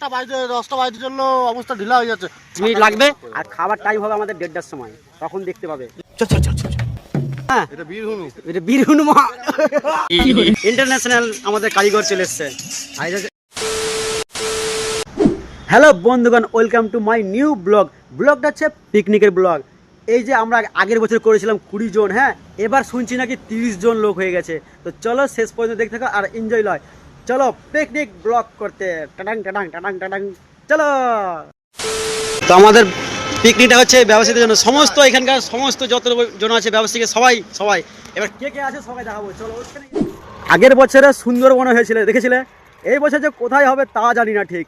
10টা বাজতে জন্য অবস্থা ঢিলা হয়ে যাচ্ছে। মিনিট লাগবে আর খাবার টাইম হবে আমাদের 1:30টার সময়, তখন দেখতে পাবে। হ্যাঁ, এটা বীরহুনু। এটা বীরহুনু ইন্টারন্যাশনাল আমাদের কারিগর চলে এসছে। হ্যালো বন্ধুগণ, ওয়েলকাম টু মাই নিউ ব্লগটা হচ্ছে পিকনিকের ব্লগ। এই যে আমরা আগের বছর করেছিলাম 20 জন, হ্যাঁ এবার শুনছি নাকি 30 জন লোক হয়ে গেছে। তো চলো শেষ পর্যন্ত দেখতে থাকো আর এনজয় লয়। চলো পিকনিক ব্লগ করতে, টাটাং টাটাং টাটাং টাটাং চলো। তো আমাদের পিকনিকটা হচ্ছে ব্যবসায়ীদের জন্য, সমস্ত এখানকার সমস্ত যত জন আছে ব্যবসায়ী সবাই এবার কে কে আছে সবাই দেখাবো। চলো। আগের বছরে সুন্দরবনে হয়েছিল, দেখেছিলে? এই বছর যে কোথায় হবে তা জানি না ঠিক।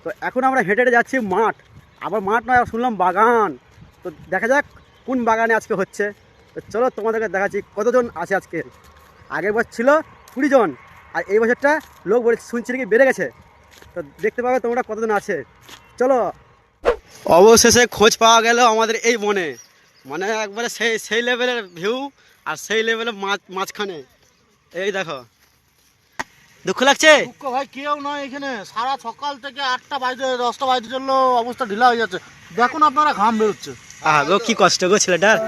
তো এখন আমরা হেঁটে হেঁটে যাচ্ছি মাঠ, আবার মাঠ নয় শুনলাম বাগান। তো দেখা যাক কোন বাগানে আজকে হচ্ছে। তো চলো তোমাদেরকে দেখাচ্ছি কতজন আছে আজকে। আগের বছর ছিল 20 জন আর এই বছরটা লোক বলে শুনছি নাকি বেড়ে গেছে। তো দেখতে পাবে তোমরা কতজন আছে। চলো। অবশেষে খোঁজ পাওয়া গেল আমাদের এই বনে, মানে একবারে সেই লেভেলের ভিউ আর সেই লেভেলের মাঝখানে। এই দেখো, দুঃখ লাগছে? দুঃখ ভাই কেউ নয় এখানে, সারা সকাল থেকে 10টা বাজতে জন্য অবস্থা ঢিলা হয়ে যাচ্ছে। দেখুন আপনারা ঘাম বেরোচ্ছে। গো কি কষ্ট গো ছেলেটার।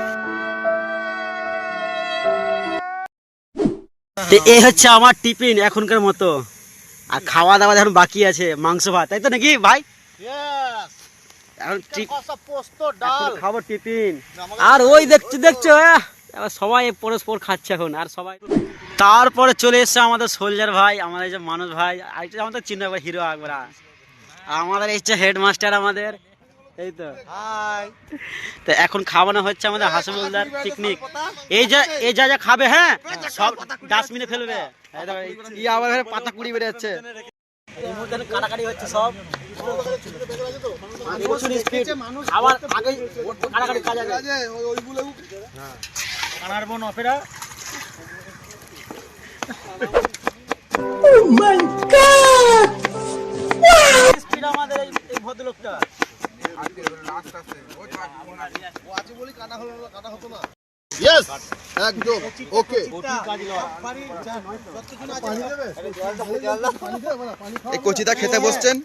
এই হচ্ছে আমার টিফিন এখনকার মতো, আর খাওয়া দাওয়া এখন বাকি আছে, মাংস ভাত, তাই তো নাকি ভাই? এখন খাবো টিফিন। আর ওই দেখছো সবাই পরস্পর খাচ্ছে এখন, আর সবাই। তারপরে চলে এসছে আমাদের সোলজার ভাই, আমাদের এই যে মানুষ ভাই, আমাদের চিন্তা ভাই হিরো একবার। আমাদের এই যে হেডমাস্টার আমাদের, এই তো। তো এখন খাওয়ানো হচ্ছে আমাদের হাসিবুলদার পিকনিক। এই যা খাবে, হ্যাঁ সব ডাস্টবিনে ফেলবে। আবার পাতা কুড়ি বেড়ে যাচ্ছে, এই মুহূর্তে কাটাকাটি হচ্ছে সব। খাবার আগে কাটাকাটি কাজ আছে। কানার বোন অপেরা। Oh my God! আমাদের এই ভদ্রলোকটা একদম ওকে। এই কচিটা খেতে বসছেন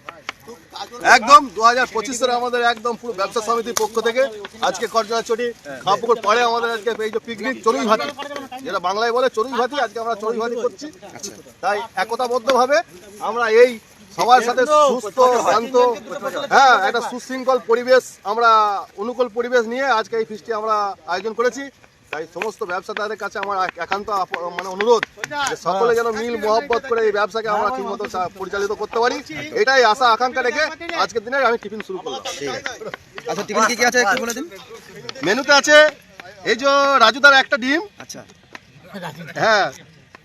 একদম 2025 আমাদের একদম পুরো ব্যবসা সমিতির পক্ষ থেকে আজকে করজনাচটি খাপুকুর পাড়ে আমাদের আজকে এই যে পিকনিক চড়ুই ভাতি, যেটা বাংলায় বলে চড়ুই ভাতি, আজকে আমরা চড়ুই ভাতি করছি। তাই একতাবদ্ধভাবে আমরা এই সবার সাথে সুস্থ শান্ত, হ্যাঁ একটা সুশৃঙ্খল পরিবেশ, আমরা অনুকূল পরিবেশ নিয়ে আজকে এই ফিস্টটি আমরা আয়োজন করেছি। তাই সমস্ত ব্যবসাদারদের কাছে আমার একান্ত মানে অনুরোধ যে সকলে যেন মিল মহব্বত করে এই ব্যবসাকে আমরা ঠিকমতো পরিচালিত করতে পারি, এটাই আশা আকাঙ্ক্ষা রেখে আজকের দিনে আমি টিফিন শুরু করলাম। আচ্ছা, টিফিন কি আছে একটু বলে দিন। মেনুতে আছে এই যে রাজুদার একটা ডিম, আচ্ছা হ্যাঁ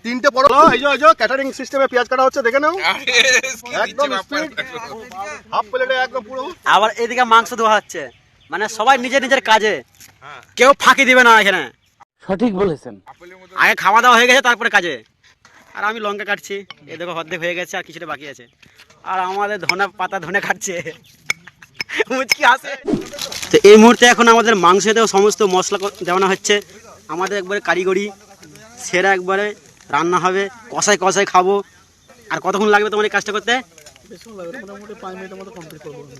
3টে বড়, এই যে ক্যাটারিং সিস্টেমে পেঁয়াজ কাটা হচ্ছে, দেখে নাও একদম স্পিড, হাফ প্লেটে একদম পুরো। আবার এদিকে মাংস ধোয়া হচ্ছে, মানে সবাই নিজের কাজে, কেউ ফাঁকি দিবে না এখানে। সঠিক বলেছেন। আগে খাওয়া দাওয়া হয়ে গেছে তারপরে কাজে। আর আমি লঙ্কা কাটছি, এই দেখো অর্ধেক হয়ে গেছে আর কিছুটা বাকি আছে। আর আমাদের ধনে কাটছে মুচকি আসে। তো এই মুহূর্তে এখন আমাদের মাংসতেও সমস্ত মশলা দেওয়ানো হচ্ছে, আমাদের একবারে কারিগরি সেরা একবারে রান্না হবে, কষাই খাবো। আর কতক্ষণ লাগবে তোমার এই কাজটা করতে?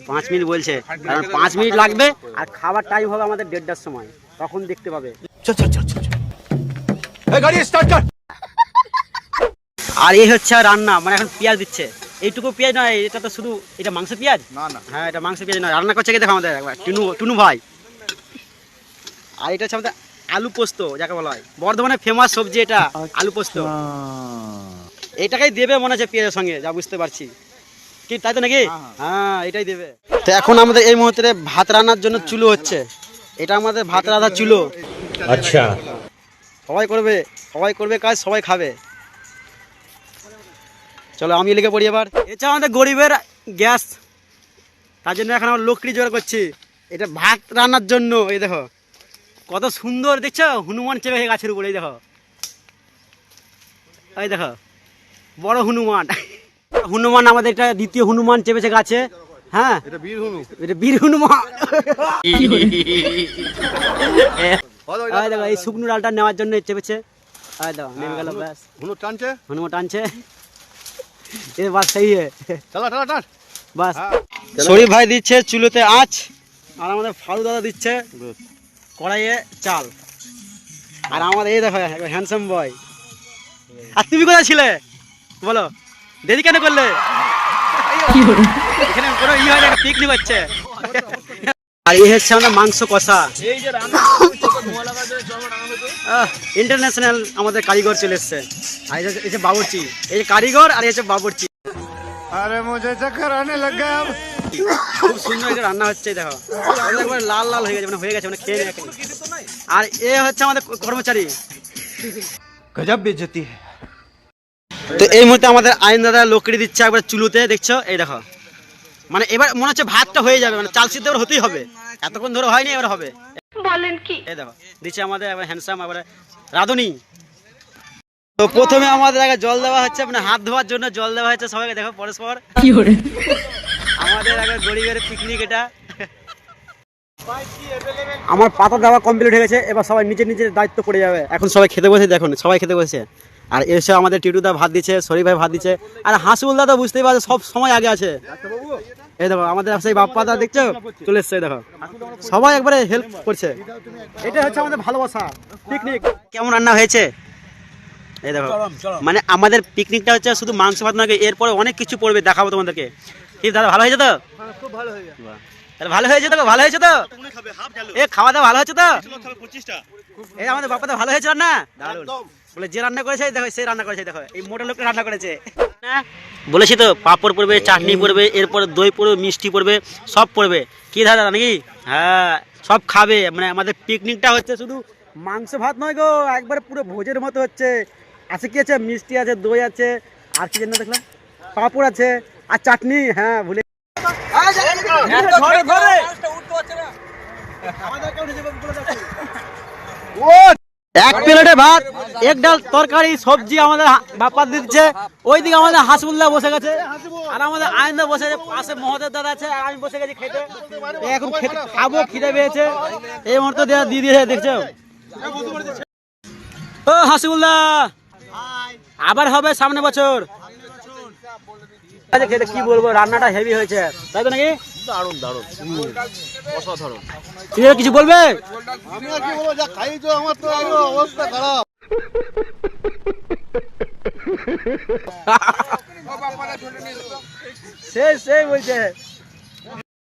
5 মিনিট বলছে, কারণ 5 মিনিট লাগবে আর খাবার টাইম হবে আমাদের 1:30টার সময়, তখন দেখতে পাবে। আর এই হচ্ছে রান্না, মানে এখন পেঁয়াজ দিচ্ছে, এইটুকু পেঁয়াজ নয়, এটা তো শুধু এটা মাংস পেঁয়াজ না, হ্যাঁ এটা মাংস পেঁয়াজ নয়, রান্না করছে কি দেখো আমাদের একবার টুনু ভাই। আর এটা হচ্ছে আমাদের আলু পোস্ত, যাকে বলা হয় বর্ধমানের ফেমাস সবজি, এটা আলু পোস্ত। এটাকেই দেবে মনে হচ্ছে পেঁয়াজের সঙ্গে, যা বুঝতে পারছি, কি তাই তো নাকি? হ্যাঁ এটাই দেবে। তো এখন আমাদের এই মুহূর্তে ভাত রান্নার জন্য চুলো হচ্ছে, এটা আমাদের ভাত রান্নার চুলো। আচ্ছা, সবাই করবে কাজ, সবাই খাবে। চলো আমি লিখে পড়ি এবার। এটা আমাদের গরিবের গ্যাস, তার জন্য এখন আমরা লকড়ি জোগাড় করছি এটা ভাত রান্নার জন্য। এই দেখো কত সুন্দর, দেখছো হনুমান চেপে গাছের উপরে, এই দেখো বড় হনুমান আমাদের এটা দ্বিতীয় হনুমান চেপেছে গাছে। হ্যাঁ এটা বীর হনুমান। দেখো এই শুকনো ডালটা নেওয়ার জন্য চেপেছে, দেখো নেমে গেল, ব্যাস হনুমান টানছে। এ বাস সেই বাস শরীফ ভাই দিচ্ছে চুলোতে আঁচ, আর আমাদের ফারু দাদা দিচ্ছে কড়াইয়ে চাল, আর আমাদের এই দেখো হ্যান্ডসাম বয়। আর তুমি কোথায় ছিলে বলো, দেরি কেন করলে? এখানে কোনো ইয়ে হয় না, পিকনিক হচ্ছে। আর এই হচ্ছে আমাদের মাংস কষা। ইন্টারন্যাশনাল আমাদের কারিগর চলে এসছে। আর এই যে বাবুর্চি, এই যে কারিগর আর এই যে বাবুর্চি। अरे मुझे चक्कर आने लग गया अब। খুব সুন্দর একটা রান্না হচ্ছে, দেখো একবার লাল লাল হয়ে গেছে, মানে হয়ে গেছে, মানে খেয়ে নিয়ে। আর এ হচ্ছে আমাদের কর্মচারী। गजब बेइज्जती है। তো এই মুহূর্তে আমাদের আইন দাদা লকড়ি দিচ্ছে একবার চুলোতে, দেখছো এই দেখো, মানে এবার মনে হচ্ছে ভাতটা হয়ে যাবে, মানে চাল সিদ্ধ এবার হতেই হবে, এতক্ষণ ধরে হয়নি, এবার হবে। বলেন কি? এই দেখো দিচ্ছে আমাদের এবার হ্যান্ডসাম এবার রাঁধুনি। তো প্রথমে আমাদের আগে জল দেওয়া হচ্ছে, মানে হাত ধোয়ার জন্য জল দেওয়া হচ্ছে সবাইকে, দেখো পরস্পর। আমাদের আগে গরিবের পিকনিক এটা। আমার পাতা দেওয়া কমপ্লিট হয়ে গেছে, এবার সবাই নিজের নিজের দায়িত্ব পড়ে যাবে। এখন সবাই খেতে বসে, দেখুন সবাই খেতে বসেছে। আর এসে আমাদের টিটুদা ভাত দিচ্ছে, শরীফ ভাই ভাত দিচ্ছে, আর হাসিবুল দাদা বুঝতেই পারছে সব সময় আগে আছে। এই দেখো আমাদের সেই বাপ্পা দাদা দেখছো চলে এসছে, দেখো সবাই একবারে হেল্প করছে। এটা হচ্ছে আমাদের ভালোবাসা পিকনিক। কেমন রান্না হয়েছে এই দেখো, মানে আমাদের পিকনিকটা হচ্ছে শুধু মাংস ভাত নয়, এরপরে অনেক কিছু পড়বে, দেখাবো তোমাদেরকে। কি দাদা ভালো হয়েছে তো? খুব ভালো হয়ে গেছে। ভালো হয়েছে তো, ভালো হয়েছে তো, এ খাওয়া দাওয়া ভালো হচ্ছে তো? এই আমাদের বাপ্পা দা ভালো হয়েছে রান্না, দারুণ। বলে যে রান্না করেছে দেখো, সেই রান্না করেছে, দেখো এই মোটা লোকটা রান্না করেছে। বলেছি তো পাঁপড় পড়বে, চাটনি পড়বে, এরপরে দই পড়বে, মিষ্টি পড়বে, সব পড়বে। কি দাদা নাকি? হ্যাঁ সব খাবে। মানে আমাদের পিকনিকটা হচ্ছে শুধু মাংস ভাত নয় গো, একবারে পুরো ভোজের মতো হচ্ছে। আছে কি আছে, মিষ্টি আছে, দই আছে, আর কি যেন দেখলাম পাঁপড় আছে, আর চাটনি। হ্যাঁ ভুলে এক প্লেটে ভাত, এক ডাল তরকারি, সবজি আমাদের বাপ্পা দিচ্ছে। ওইদিকে আমাদের হাসিবুল্লাহ বসে গেছে, আর আমাদের আইনদা বসে গেছে, পাশে মহোদয় দাদা আছে, আর আমি বসে গেছি খেতে। এখন খেতে খাবো, খিদে পেয়েছে। এই মুহূর্তে দিয়ে দিয়েছে, দেখছো? ও হাসিবুল্লাহ, আবার হবে সামনে বছর। আচ্ছা খেতে কি বলবো, রান্নাটা হেভি হয়েছে, তাই তো নাকি? দারুণ দারুণ অসাধারণ। তুমি কিছু বলবে? আমি আর কি বলবো, যা খাইছো আমার তো অবস্থা খারাপ। সেই বলছে।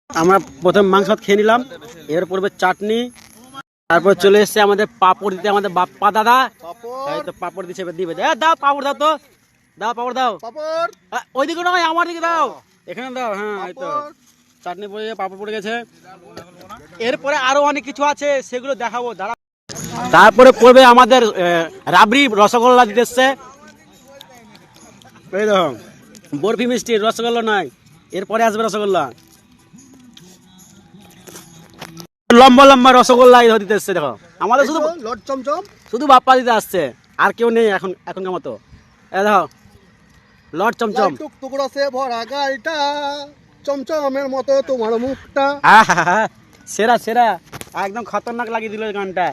আমরা প্রথম মাংস ভাত খেয়ে নিলাম, এর পড়বে চাটনি, তারপর চলে এসছে আমাদের পাপড় দিতে আমাদের বাপ্পা দাদা। এই তো পাপড় দিচ্ছে, এবার দিবে। দাও পাপড় দাও তো, দাও পাপড় দাও। পাপড় ওইদিকে নয়, আমার দিকে দাও, এখানে দাও। হ্যাঁ এই তো চাটনি পড়ে, পাপড় পড়ে গেছে। এরপরে আরো অনেক কিছু আছে, সেগুলো দেখাবো দাঁড়া। তারপরে পড়বে আমাদের রাবড়ি, রসগোল্লা দিতে এসছে। এই দেখো বরফি মিষ্টি, রসগোল্লা নয়, এরপরে আসবে রসগোল্লা। লম্বা লম্বা রসগোল্লা দিতে এসছে, দেখো আমাদের শুধু লট চমচম শুধু বাপ্পা দিতে আসছে, আর কেউ নেই এখনকার মতো। এই দেখো লট চমচম, টুকটুকরা সে ভরা গাইটা, চমচমের মতো তোমার মুখটা। সেরা সেরা, একদম খতরনাক লাগিয়ে দিল গানটা।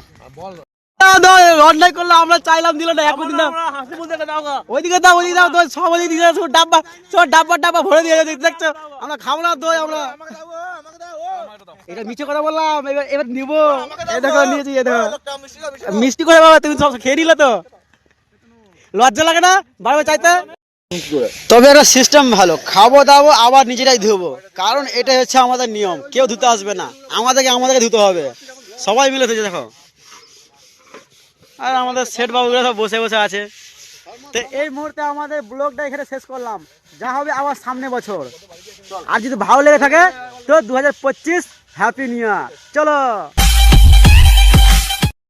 অন্যায় করলো, আমরা চাইলাম দিল না, একদিন দাও, ওইদিকে দাও, ওইদিকে দাও, দই সব ওইদিকে দিয়ে সব ডাব্বা, সব ডাব্বা ভরে দিয়ে দেখছো। আমরা খাবো না দই, আমরা এটা মিছে কথা বললাম, এবার নিবো। এই দেখো নিয়েছি, এই দেখো মিষ্টি করে বাবা, তুমি সব খেয়ে নিলে তো, লজ্জা লাগে না বারবার চাইতে? তবে একটা সিস্টেম ভালো, খাবো দাবো আবার নিজেরাই ধুবো, কারণ এটাই হচ্ছে আমাদের নিয়ম। কেউ ধুতে আসবে না, আমাদেরকে ধুতে হবে, সবাই মিলে ধুতে। দেখো আর আমাদের সেট বাবুগুলো সব বসে বসে আছে। তো এই মুহূর্তে আমাদের ব্লগটা এখানে শেষ করলাম, যা হবে আবার সামনে বছর। আর যদি ভালো লেগে থাকে তো 2025 হ্যাপি নিউ ইয়ার। চলো।